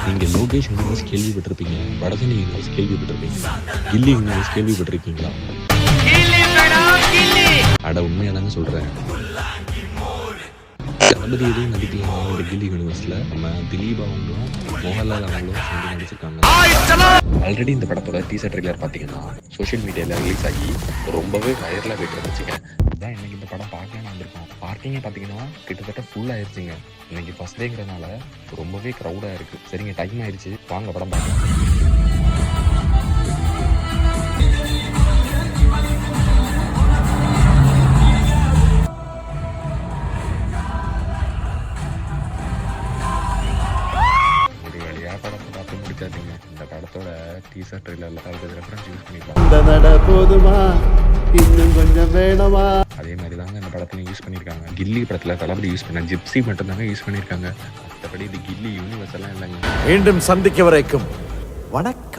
நீங்கள் லோகேஷ் யூனிவர்ஸ் கேள்விப்பட்டிருப்பீங்க, வடசென்னை யூனிவர்ஸ் கேள்விப்பட்டிருப்பீங்க, கில்லி யூனிவர்ஸ் கேள்விப்பட்டிருக்கீங்களா? அட உண்மையாக தாங்க சொல்கிறேன். தளபதி எதுவும் நடிக்கலாம் இந்த கில்லி யூனிவர்ஸில். நம்ம திலீப் அவங்களும் மோகன்லால் அவங்களும் சேர்ந்து நடிச்சிருக்காங்க. ஆல்ரெடி இந்த படத்தோட டீசர் ட்ரெய்லர் பார்த்தீங்கன்னா சோஷியல் மீடியாவில் ரிலீஸ் ஆகி ரொம்பவே வைரலாக போயிட்டு இருந்துச்சுங்க. அதான் இன்னைக்கு இந்த படம் பார்க்கலான்னு வந்திருக்கோம். பார்க்கிங்கே பார்த்தீங்கன்னா கிட்டத்தட்ட ஃபுல் ஆயிடுச்சுங்க. இன்னைக்கு ஃபர்ஸ்ட் டேங்கிறதுனால ரொம்பவே க்ரௌடாக இருக்குது. சரிங்க, டைம் ஆயிடுச்சு, வாங்க படம் பார்க்கலாம். படத்தை பார்த்து முடிச்சாதீங்க. இந்த படத்தோட டீசர் ட்ரெய்லர்ல ரெஃபரன்ஸ் யூஸ் பண்ணிக்கலாம். இந்த நட போதுமா, இன்னும் கொஞ்சம் வேணுமா? அதே மாதிரி தாங்க இந்த படத்துல யூஸ் பண்ணியிருக்காங்க. கில்லி படத்துல தளபதி யூஸ் பண்ண ஜிப்சி மட்டும் தாங்க யூஸ் பண்ணியிருக்காங்க. மற்றபடி இது கில்லி யூனிவர்ஸ் எல்லாம் இல்லைங்க. மீண்டும் சந்திக்க வரைக்கும் வணக்கம்.